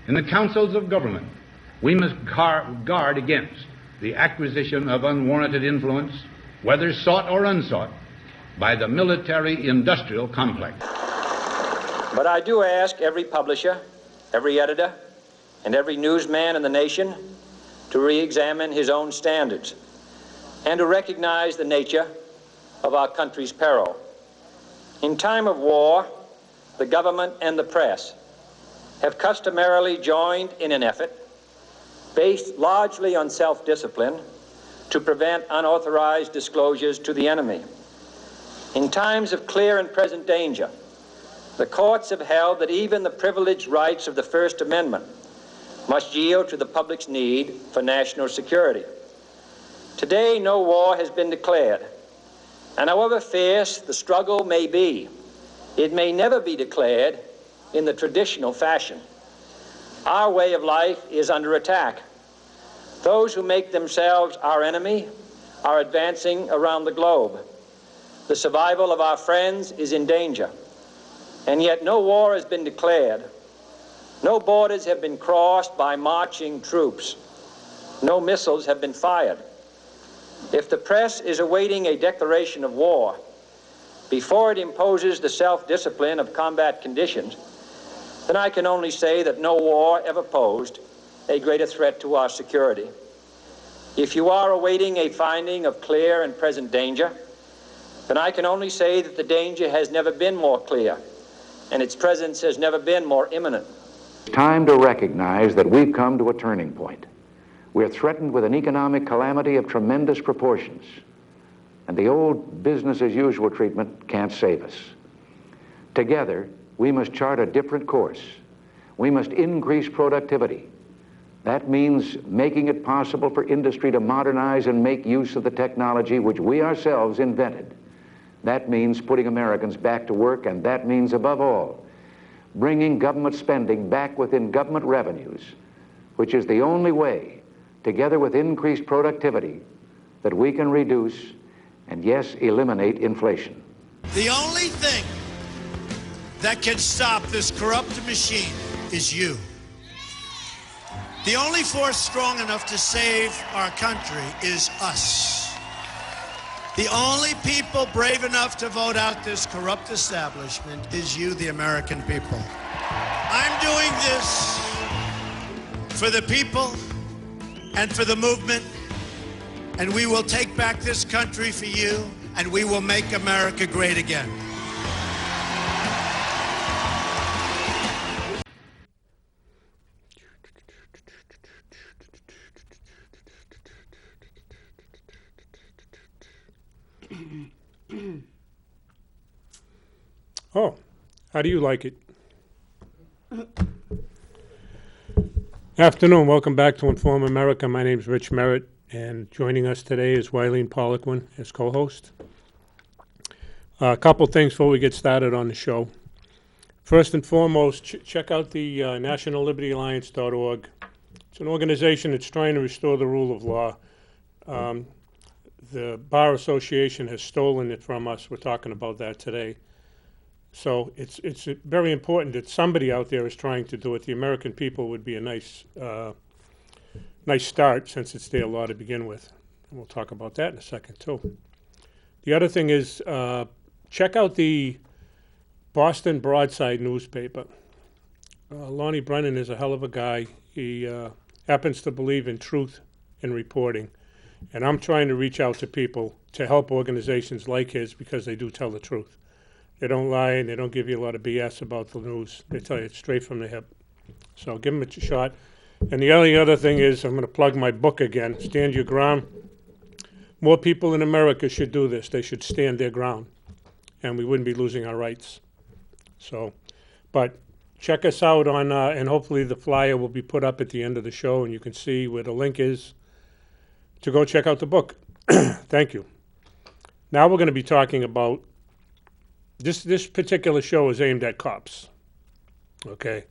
In the councils of government, we must guard against the acquisition of unwarranted influence, whether sought or unsought, by the military-industrial complex. But I do ask every publisher, every editor, and every newsman in the nation to re-examine his own standards and to recognize the nature of our country's peril. In time of war, the government and the press have customarily joined in an effort based largely on self-discipline to prevent unauthorized disclosures to the enemy. In times of clear and present danger, the courts have held that even the privileged rights of the First Amendment must yield to the public's need for national security. Today, no war has been declared, and however fierce the struggle may be, it may never be declared in the traditional fashion. Our way of life is under attack. Those who make themselves our enemy are advancing around the globe. The survival of our friends is in danger, and yet no war has been declared. No borders have been crossed by marching troops. No missiles have been fired. If the press is awaiting a declaration of war before it imposes the self-discipline of combat conditions, then I can only say that no war ever posed a greater threat to our security. If you are awaiting a finding of clear and present danger, then I can only say that the danger has never been more clear, and its presence has never been more imminent. It's time to recognize that we've come to a turning point. We're threatened with an economic calamity of tremendous proportions, and the old business-as-usual treatment can't save us. Together, we must chart a different course. We must increase productivity. That means making it possible for industry to modernize and make use of the technology which we ourselves invented. That means putting Americans back to work, and that means, above all, bringing government spending back within government revenues, which is the only way, together with increased productivity, that we can reduce and, yes, eliminate inflation. The only thing that can stop this corrupt machine is you. The only force strong enough to save our country is us. The only people brave enough to vote out this corrupt establishment is you, the American people. I'm doing this for the people and for the movement, and we will take back this country for you, and we will make America great again. Oh, how do you like it? Afternoon, welcome back to Inform America. My name is Rich Merrett, and joining us today is Wylene Poliquin as co-host. A couple things before we get started on the show. First and foremost, check out the nationallibertyalliance.org. It's an organization that's trying to restore the rule of law. The Bar Association has stolen it from us. We're talking about that today. So it's very important that somebody out there is trying to do it. The American people would be a nice start, since it's their law to begin with. And we'll talk about that in a second, too. The other thing is, check out the Boston Broadside newspaper. Lonnie Brennan is a hell of a guy. He happens to believe in truth in reporting. And I'm trying to reach out to people to help organizations like his, because they do tell the truth. They don't lie, and they don't give you a lot of BS about the news. They tell you it straight from the hip. So give them a shot. And the only other thing is, I'm going to plug my book again, Stand Your Ground. More people in America should do this. They should stand their ground, and we wouldn't be losing our rights. So, but check us out on, and hopefully the flyer will be put up at the end of the show, and you can see where the link is to go check out the book. Thank you. Now we're going to be talking about, this particular show is aimed at cops, okay?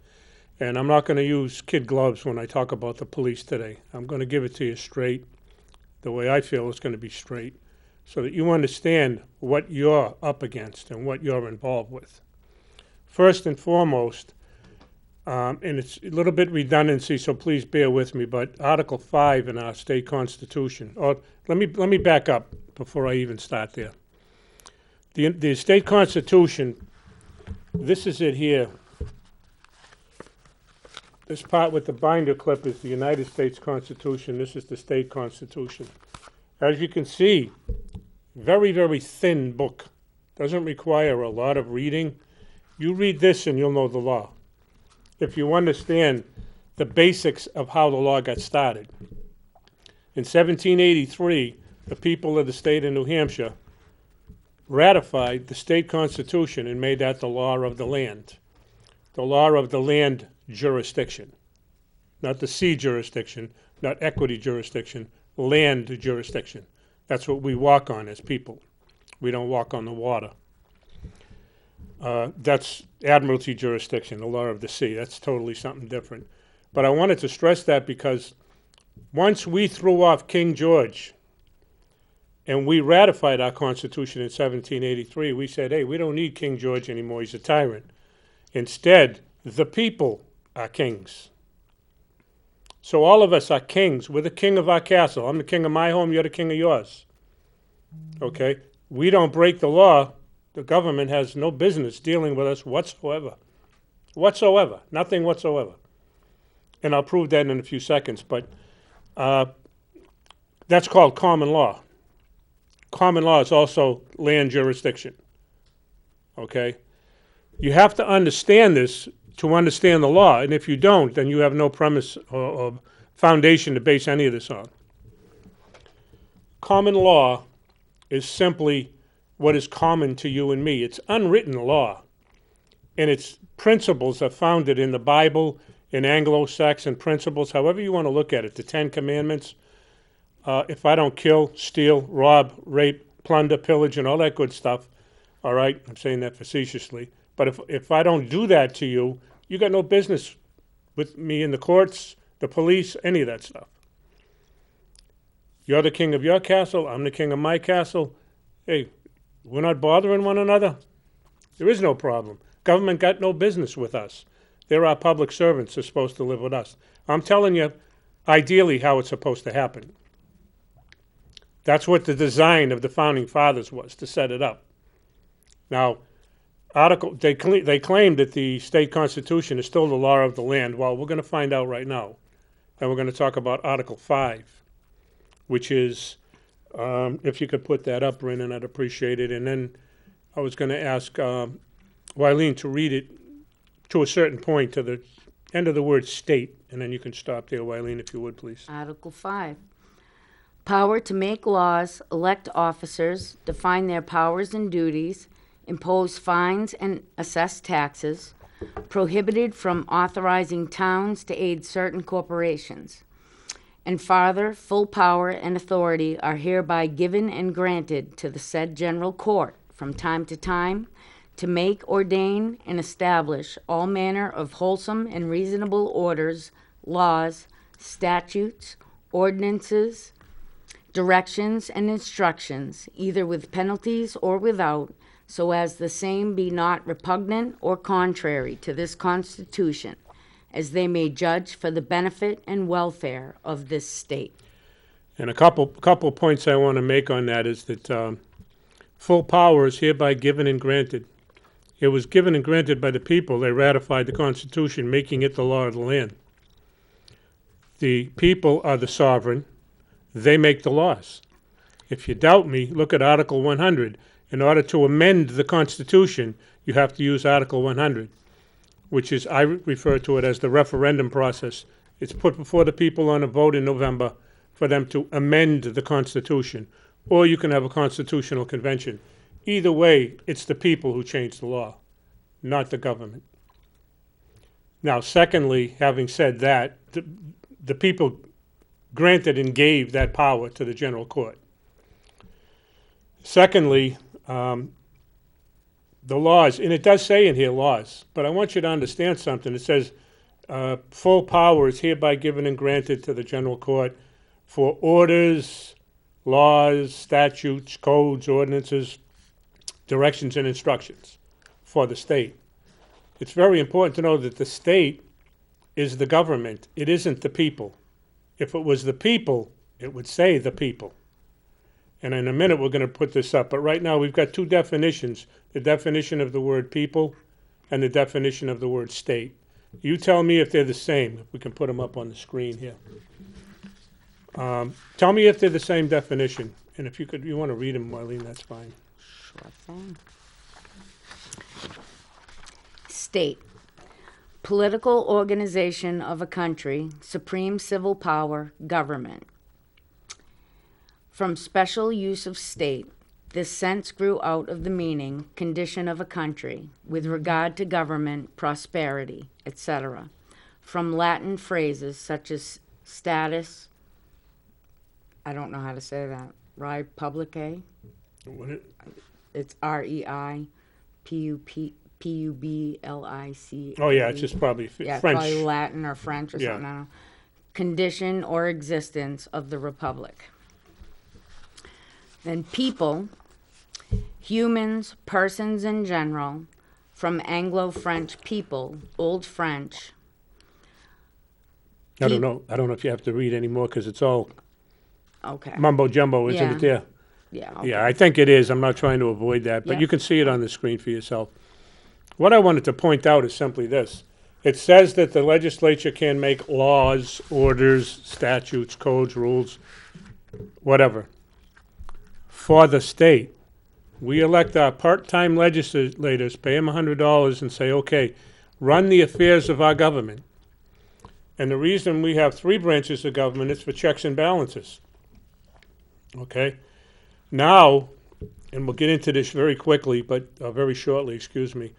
And I'm not going to use kid gloves when I talk about the police today. I'm going to give it to you straight, the way I feel it's going to be straight, so that you understand what you're up against and what you're involved with. First and foremost, and it's a little bit redundancy, so please bear with me, but Article 5 in our state constitution, or let me back up before I even start there. The state constitution, this is it here. This part with the binder clip is the United States Constitution. This is the state constitution. As you can see, very, very thin book. Doesn't require a lot of reading. You read this and you'll know the law, if you understand the basics of how the law got started. In 1783, the people of the state of New Hampshire ratified the state constitution and made that the law of the land. The law of the land jurisdiction. Not the sea jurisdiction, not equity jurisdiction, land jurisdiction. That's what we walk on as people. We don't walk on the water. That's admiralty jurisdiction, the law of the sea. That's totally something different. But I wanted to stress that because once we threw off King George and we ratified our Constitution in 1783, we said, hey, we don't need King George anymore. He's a tyrant. Instead, the people are kings. So all of us are kings. We're the king of our castle. I'm the king of my home. You're the king of yours. Okay? We don't break the law. The government has no business dealing with us whatsoever. Whatsoever. Nothing whatsoever. And I'll prove that in a few seconds. But that's called common law. Common law is also land jurisdiction. Okay? You have to understand this to understand the law. And if you don't, then you have no premise or foundation to base any of this on. Common law is simply what is common to you and me. It's unwritten law, and its principles are founded in the Bible, in Anglo-Saxon principles, however you want to look at it, the Ten Commandments. If I don't kill, steal, rob, rape, plunder, pillage, and all that good stuff, all right, I'm saying that facetiously, but if I don't do that to you, you got no business with me in the courts, the police, any of that stuff. You're the king of your castle, I'm the king of my castle. Hey, we're not bothering one another. There is no problem. Government got no business with us. They're our public servants. They're supposed to live with us. I'm telling you, ideally, how it's supposed to happen. That's what the design of the Founding Fathers was, to set it up. Now, they claim that the state constitution is still the law of the land. Well, we're going to find out right now. And we're going to talk about Article 5, which is, if you could put that up, Brennan, I'd appreciate it. And then I was going to ask Wylene to read it to a certain point, to the end of the word state, and then you can stop there, Wylene, if you would, please. Article 5. Power to make laws, elect officers, define their powers and duties, impose fines and assess taxes, prohibited from authorizing towns to aid certain corporations. And farther, full power and authority are hereby given and granted to the said general court from time to time to make, ordain, and establish all manner of wholesome and reasonable orders, laws, statutes, ordinances, directions, and instructions, either with penalties or without, so as the same be not repugnant or contrary to this Constitution, as they may judge for the benefit and welfare of this state. And a couple points I want to make on that is that full power is hereby given and granted. It was given and granted by the people. They ratified the Constitution, making it the law of the land. The people are the sovereign. They make the laws. If you doubt me, look at Article 100. In order to amend the Constitution, you have to use Article 100, which is, I refer to it as the referendum process. It's put before the people on a vote in November for them to amend the Constitution, or you can have a constitutional convention. Either way, it's the people who change the law, not the government. Now, secondly, having said that, the people granted and gave that power to the general court. Secondly, the laws, and it does say in here laws, but I want you to understand something. It says full power is hereby given and granted to the general court for orders, laws, statutes, codes, ordinances, directions, and instructions for the state. It's very important to know that the state is the government. It isn't the people. If it was the people, it would say the people. And in a minute, we're going to put this up. But right now, we've got two definitions, the definition of the word people and the definition of the word state. You tell me if they're the same. If we can put them up on the screen here. Tell me if they're the same definition. And if you want to read them, Wylene, that's fine. Sure thing. State. Political organization of a country, supreme civil power, government. From special use of state, this sense grew out of the meaning, condition of a country, with regard to government, prosperity, etc. From Latin phrases such as status, I don't know how to say that, Republicae? It's REIPUBLIC. Oh, yeah, it's just probably Yeah, French. probably Latin or French or Yeah. something, I don't know. Condition or existence of the republic. Then people, humans, persons in general, from Anglo-French people, Old French. I don't know if you have to read anymore because it's all Okay. mumbo jumbo, isn't Yeah. it there? Yeah. Okay. Yeah, I think it is. I'm not trying to avoid that, but Yeah. you can see it on the screen for yourself. What I wanted to point out is simply this. It says that the legislature can make laws, orders, statutes, codes, rules, whatever, for the state. We elect our part-time legislators, pay them $100 and say, okay, run the affairs of our government. And the reason we have three branches of government is for checks and balances. Okay? Now, and we'll get into this very quickly, but very shortly, excuse me,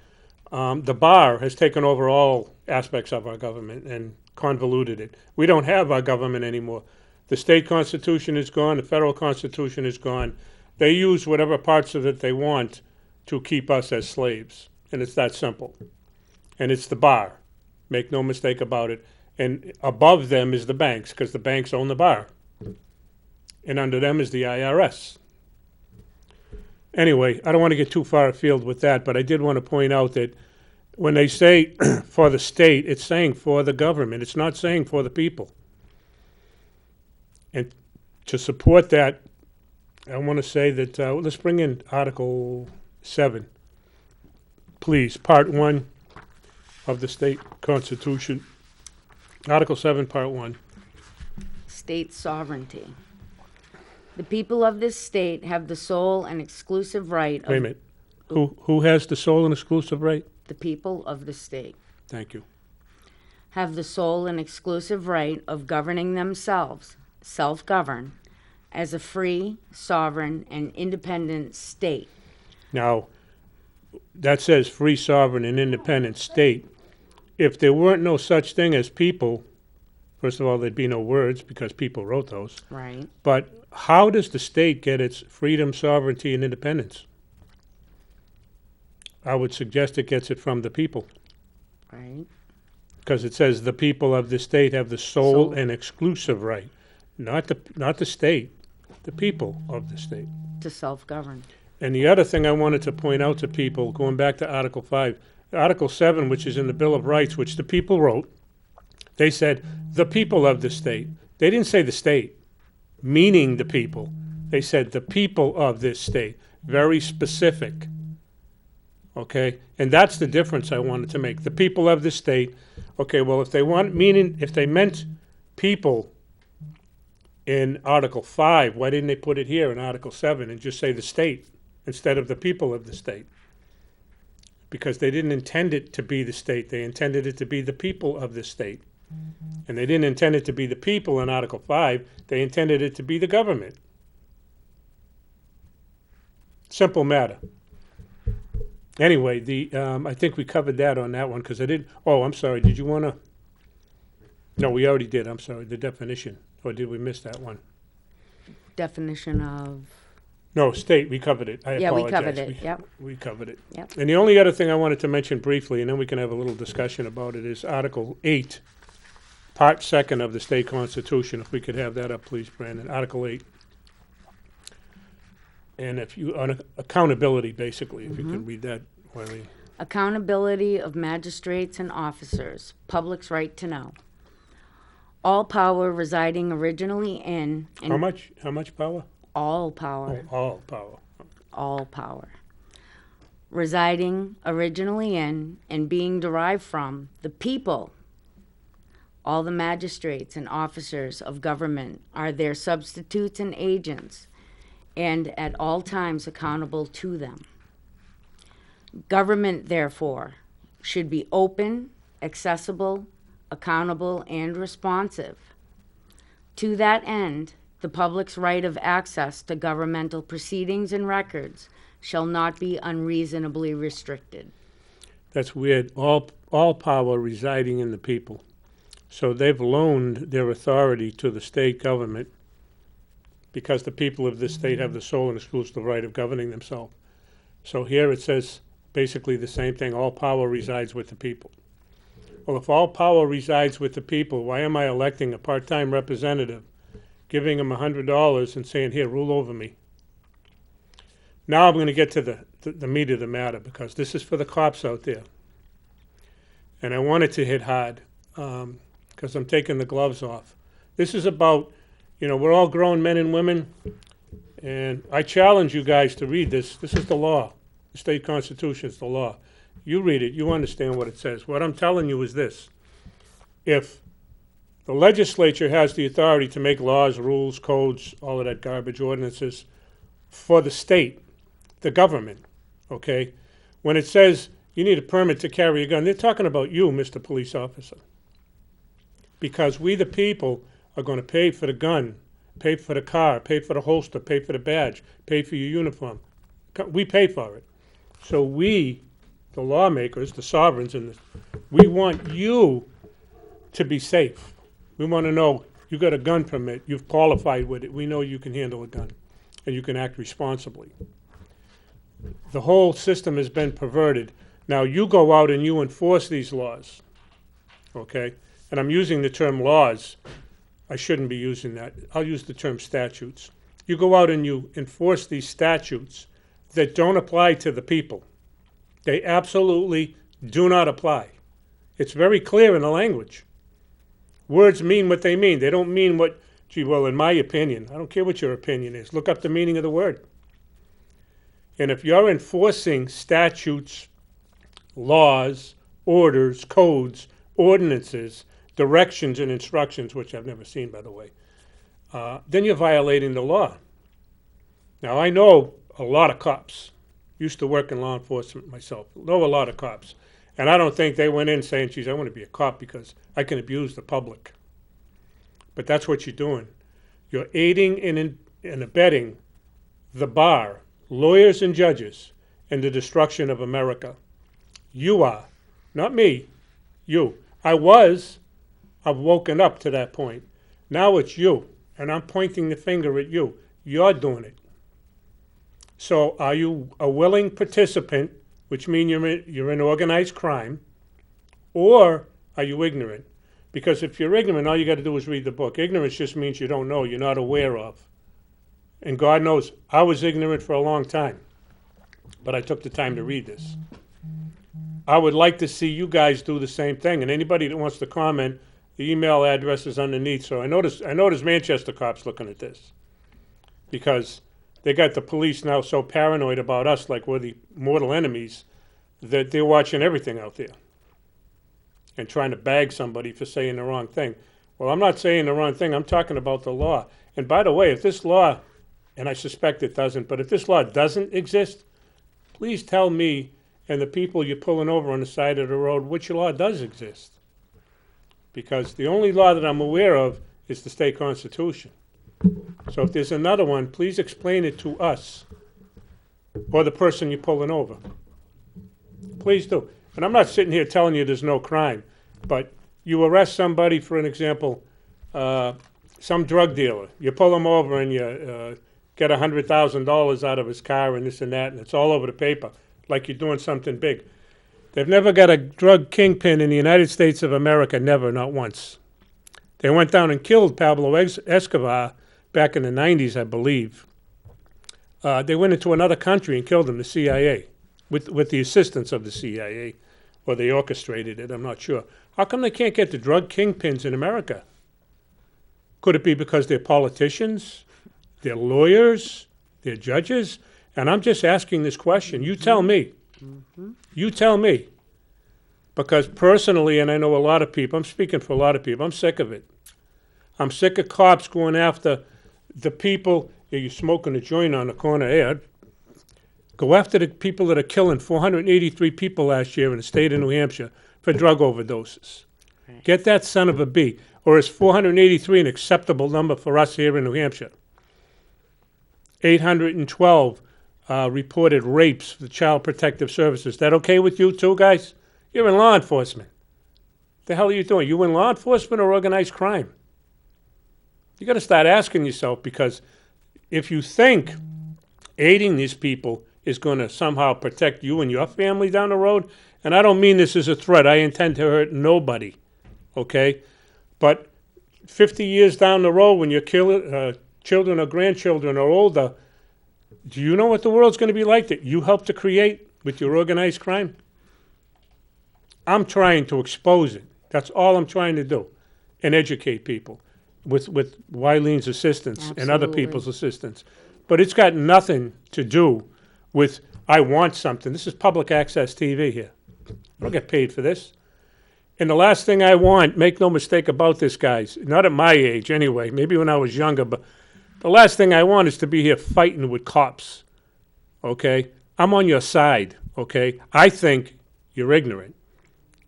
the bar has taken over all aspects of our government and convoluted it. We don't have our government anymore. The state constitution is gone, the federal constitution is gone. They use whatever parts of it they want to keep us as slaves. And it's that simple. And it's the bar. Make no mistake about it. And above them is the banks, because the banks own the bar. And under them is the IRS. Anyway, I don't want to get too far afield with that, but I did want to point out that when they say for the state, it's saying for the government. It's not saying for the people. And to support that, I want to say that, let's bring in Article 7, please, Part 1 of the state constitution. Article 7, Part 1. State sovereignty. The people of this state have the sole and exclusive right of Wait a minute. Who has the sole and exclusive right? the people of the state Thank you. have the sole and exclusive right of governing themselves, self-govern, as a free, sovereign, and independent state. Now, that says free, sovereign, and independent state. If there weren't no such thing as people, first of all, there'd be no words because people wrote those. Right. But how does the state get its freedom, sovereignty, and independence? I would suggest it gets it from the people, Right. because it says the people of the state have the sole and exclusive right, not the state, the people of the state. To self-govern. And the other thing I wanted to point out to people, going back to Article 5, Article 7, which is in the Bill of Rights, which the people wrote, they said the people of the state. They didn't say the state, meaning the people. They said the people of this state. Very specific. Okay? And that's the difference I wanted to make. The people of the state. Okay, well, if they meant people in Article 5, why didn't they put it here in Article 7 and just say the state instead of the people of the state? Because they didn't intend it to be the state. They intended it to be the people of the state. And they didn't intend it to be the people in Article 5. They intended it to be the government. Simple matter. Anyway, I think we covered that on that one because I didn't. Oh, I'm sorry. Did you want to? No, we already did. I'm sorry. The definition. Or did we miss that one? Definition of. No, state. We covered it. I Yeah, we apologize. covered it, yep. We covered it. Yep. And the only other thing I wanted to mention briefly, and then we can have a little discussion about it, is Article 8, Part 2 of the state constitution. If we could have that up, please, Brandon. Article 8. And if you, on accountability, basically, if you could read that, Wylene. accountability of magistrates and officers, public's right to know. All power residing originally in and How much power? all power. Oh, all power. All power. Residing originally in and being derived from the people. All the magistrates and officers of government are their substitutes and agents, and at all times accountable to them. Government, therefore, should be open, accessible, accountable, and responsive. To that end, the public's right of access to governmental proceedings and records shall not be unreasonably restricted. That's weird. All power residing in the people. So they've loaned their authority to the state government because the people of this state have the sole and exclusive right of governing themselves. So here it says basically the same thing. All power resides with the people. Well, if all power resides with the people, why am I electing a part-time representative, giving him $100 and saying, here, rule over me? Now I'm going to get to the meat of the matter, because this is for the cops out there. And I want it to hit hard, because I'm taking the gloves off. This is about, we're all grown men and women, and I challenge you guys to read this. This is the law. The state constitution is the law. You read it, you understand what it says. What I'm telling you is this. If the legislature has the authority to make laws, rules, codes, all of that garbage, ordinances, for the state, the government, okay? When it says you need a permit to carry a gun, they're talking about you, Mr. Police Officer. Because we, the people, are going to pay for the gun, pay for the car, pay for the holster, pay for the badge, pay for your uniform. We pay for it. So we, the lawmakers, the sovereigns, we want you to be safe. We want to know you got a gun permit, you've qualified with it, we know you can handle a gun, and you can act responsibly. The whole system has been perverted. Now you go out and you enforce these laws, okay? And I'm using the term laws. I shouldn't be using that. I'll use the term statutes. You go out and you enforce these statutes that don't apply to the people. They absolutely do not apply. It's very clear in the language. Words mean what they mean. They don't mean what, well, in my opinion. I don't care what your opinion is. Look up the meaning of the word. And if you're enforcing statutes, laws, orders, codes, ordinances, directions and instructions, which I've never seen, by the way, then you're violating the law. Now, I know a lot of cops. Used to work in law enforcement myself. Know a lot of cops. And I don't think they went in saying, geez, I want to be a cop because I can abuse the public. But that's what you're doing. You're aiding and abetting the bar, lawyers and judges, in the destruction of America. You are. Not me. You. I've woken up to that point. Now it's you. And I'm pointing the finger at you. You're doing it. So are you a willing participant, which means you're in organized crime, or are you ignorant? Because if you're ignorant, all you got to do is read the book. Ignorance just means you don't know, you're not aware of. And God knows, I was ignorant for a long time, but I took the time to read this. I would like to see you guys do the same thing. And anybody that wants to comment, the email address is underneath. So I noticed Manchester cops looking at this, because they got the police now so paranoid about us, like we're the mortal enemies, that they're watching everything out there and trying to bag somebody for saying the wrong thing. Well, I'm not saying the wrong thing. I'm talking about the law. And by the way, if this law, and I suspect it doesn't, but if this law doesn't exist, please tell me and the people you're pulling over on the side of the road which law does exist. Because the only law that I'm aware of is the state constitution. So if there's another one, please explain it to us or the person you're pulling over. Please do. And I'm not sitting here telling you there's no crime, but you arrest somebody, for an example, some drug dealer. You pull him over and you get $100,000 out of his car and this and that, and it's all over the paper, like you're doing something big. They've never got a drug kingpin in the United States of America, never, not once. They went down and killed Pablo Escobar back in the 90s, I believe. They went into another country and killed him, the CIA. with the assistance of the CIA, or they orchestrated it, I'm not sure. How come they can't get the drug kingpins in America? Could it be because they're politicians, they're lawyers, they're judges? And I'm just asking this question. You tell me. You tell me. Because personally, and I know a lot of people, I'm speaking for a lot of people, I'm sick of it. I'm sick of cops going after the people. You're smoking a joint on the corner here. Go after the people that are killing 483 people last year in the state of New Hampshire for drug overdoses. Right. Get that son of a B. Or is 483 an acceptable number for us here in New Hampshire? 812 reported rapes for the Child Protective Services. That okay with you too, guys? You're in law enforcement. The hell are you doing? You in law enforcement or organized crime? You got to start asking yourself, because if you think aiding these people is going to somehow protect you and your family down the road, and I don't mean this as a threat. I intend to hurt nobody, okay? But 50 years down the road, when your children or grandchildren are older, do you know what the world's going to be like that you helped to create with your organized crime? I'm trying to expose it. That's all I'm trying to do, and educate people with Wylene's assistance. Absolutely. And other people's assistance. But it's got nothing to do with, I want something. This is public access TV here. I don't get paid for this. And the last thing I want, make no mistake about this, guys, not at my age anyway, maybe when I was younger, but the last thing I want is to be here fighting with cops, okay? I'm on your side, okay? I think you're ignorant,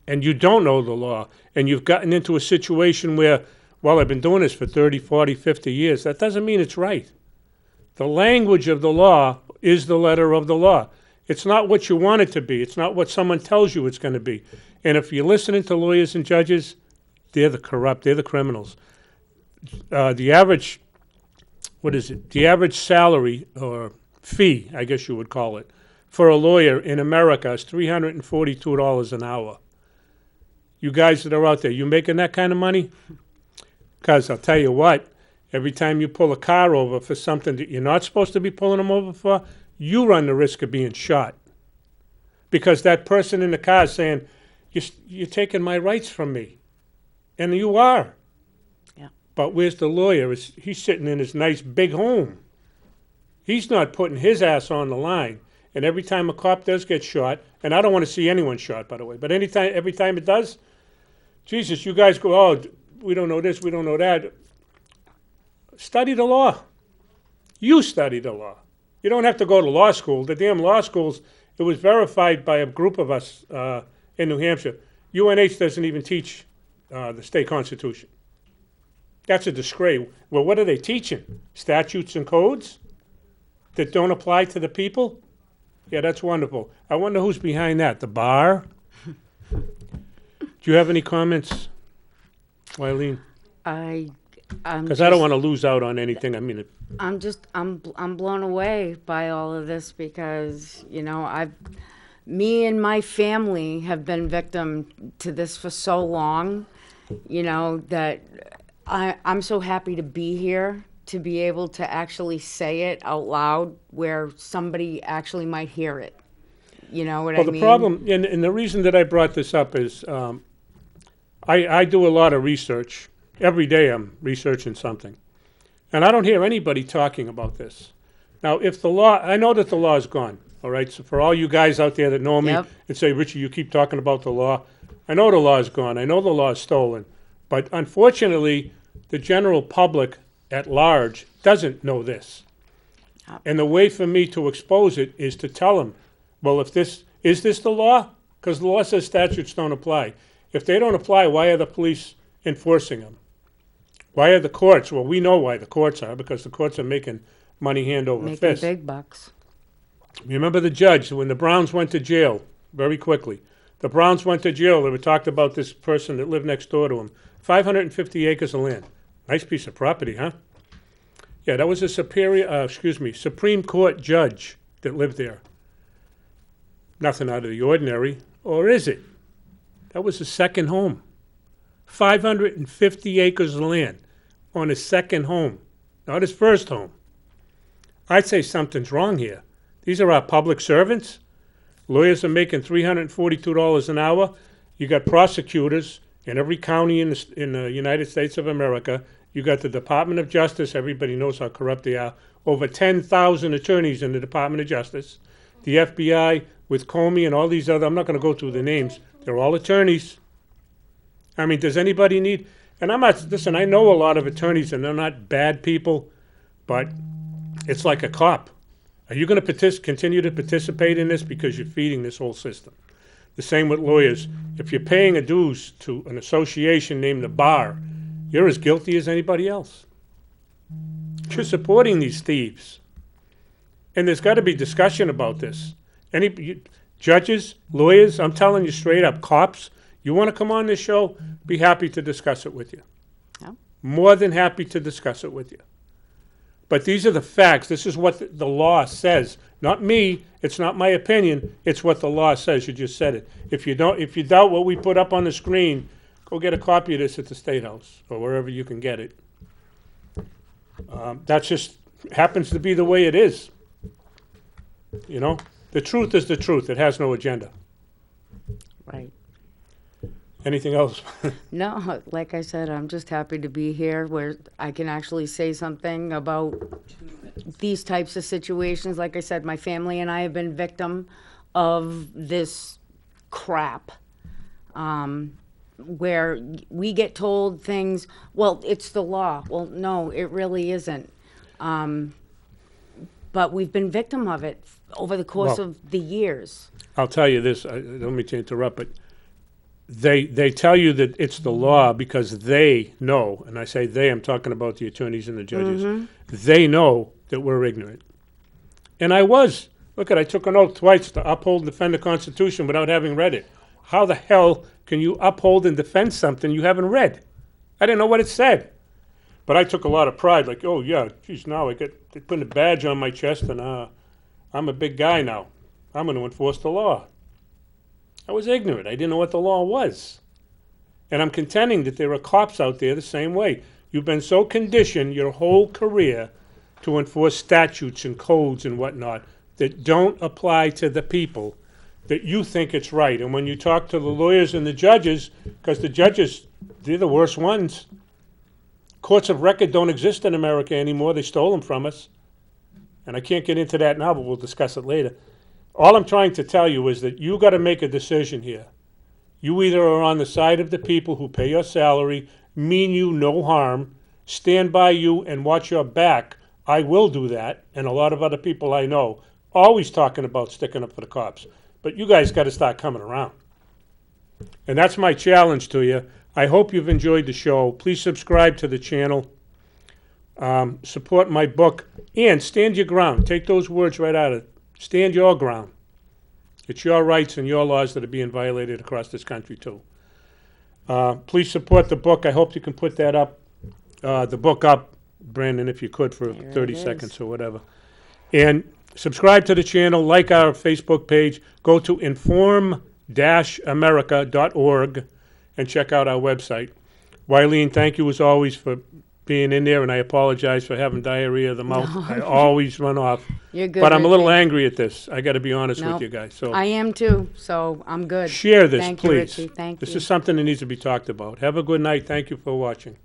and you don't know the law, and you've gotten into a situation where, well, I've been doing this for 30, 40, 50 years. That doesn't mean it's right. The language of the law is the letter of the law. It's not what you want it to be. It's not what someone tells you it's going to be. And if you're listening to lawyers and judges, they're the corrupt, they're the criminals. The average, the average salary or fee, I guess you would call it, for a lawyer in America is $342 an hour. You guys that are out there, you making that kind of money? Because I'll tell you what, every time you pull a car over for something that you're not supposed to be pulling them over for, you run the risk of being shot. Because that person in the car is saying, you're taking my rights from me. And you are. Yeah. But where's the lawyer? He's sitting in his nice big home. He's not putting his ass on the line. And every time a cop does get shot, and I don't want to see anyone shot, by the way, but every time it does, Jesus, you guys go, oh, we don't know this, we don't know that. Study the law. You study the law. You don't have to go to law school. The damn law schools, it was verified by a group of us in New Hampshire. UNH doesn't even teach the state constitution. That's a disgrace. Well, what are they teaching? Statutes and codes that don't apply to the people? Yeah, that's wonderful. I wonder who's behind that. The bar? Do you have any comments, Wylene? Because I don't want to lose out on anything. I mean, I'm blown away by all of this because, you know, me and my family have been victim to this for so long, you know, that I'm so happy to be here, to be able to actually say it out loud where somebody actually might hear it. You know what I mean? Well, the problem, and the reason that I brought this up is I do a lot of research. Every day I'm researching something. And I don't hear anybody talking about this. Now, if the law, I know that the law is gone, all right? So for all you guys out there that know me and say, Richie, you keep talking about the law, I know the law is gone. I know the law is stolen. But unfortunately, the general public at large doesn't know this. And the way for me to expose it is to tell them, well, is this the law? Because the law says statutes don't apply. If they don't apply, why are the police enforcing them? Why are the courts? Well, we know why the courts are, because the courts are making money hand over fist. Making big bucks. Remember the judge, when the Browns went to jail, very quickly. The Browns went to jail. They were talked about this person that lived next door to him. 550 acres of land. Nice piece of property, huh? Yeah, that was a Supreme Court judge that lived there. Nothing out of the ordinary, or is it? That was his second home. 550 acres of land on his second home, not his first home. I'd say something's wrong here. These are our public servants. Lawyers are making $342 an hour. You got prosecutors in every county in the United States of America. You got the Department of Justice. Everybody knows how corrupt they are. Over 10,000 attorneys in the Department of Justice. The FBI with Comey and all these other, I'm not going to go through the names. They're all attorneys. I mean, does anybody need, and I'm not, listen, I know a lot of attorneys and they're not bad people, but it's like a cop. Are you going to continue to participate in this because you're feeding this whole system? The same with lawyers. If you're paying a dues to an association named the Bar, you're as guilty as anybody else. You're supporting these thieves. And there's got to be discussion about this. Judges, lawyers, I'm telling you straight up, cops, you want to come on this show, be happy to discuss it with you. Yeah. More than happy to discuss it with you. But these are the facts. This is what the law says. Not me. It's not my opinion. It's what the law says. You just said it. If you doubt what we put up on the screen, go get a copy of this at the State House or wherever you can get it. That just happens to be the way it is. You know, the truth is the truth. It has no agenda. Right. Anything else? No, like I said, I'm just happy to be here where I can actually say something about these types of situations. Like I said, my family and I have been victim of this crap, where we get told things, well, it's the law. Well, no, it really isn't. But we've been victim of it over the course of the years. I'll tell you this. I don't mean to interrupt, but they tell you that it's the law because they know, and I say they, I'm talking about the attorneys and the judges, they know that we're ignorant. And I was. Look, I took an oath twice to uphold and defend the Constitution without having read it. How the hell can you uphold and defend something you haven't read? I didn't know what it said. But I took a lot of pride, like, oh, yeah, geez, now they're putting a badge on my chest, and I'm a big guy now. I'm going to enforce the law. I was ignorant. I didn't know what the law was. And I'm contending that there are cops out there the same way. You've been so conditioned your whole career to enforce statutes and codes and whatnot that don't apply to the people that you think it's right. And when you talk to the lawyers and the judges, because the judges, they're the worst ones. Courts of record don't exist in America anymore. They stole them from us. And I can't get into that now, but we'll discuss it later. All I'm trying to tell you is that you got to make a decision here. You either are on the side of the people who pay your salary, mean you no harm, stand by you and watch your back. I will do that, and a lot of other people I know, always talking about sticking up for the cops. But you guys got to start coming around. And that's my challenge to you. I hope you've enjoyed the show. Please subscribe to the channel. Support my book. And stand your ground. Take those words right out of it. Stand your ground. It's your rights and your laws that are being violated across this country, too. Please support the book. I hope you can put that up, the book up, Brandon, if you could, for 30 seconds or whatever. And subscribe to the channel, like our Facebook page. Go to inform-america.org and check out our website. Wylene, thank you as always for being in there, and I apologize for having diarrhea of the mouth. No. I always run off. You're good. But I'm a little angry at this. I got to be honest with you guys. So I am too, so I'm good. Share this, Thank please. You, Richie. Thank this you. is something that needs to be talked about. Have a good night. Thank you for watching.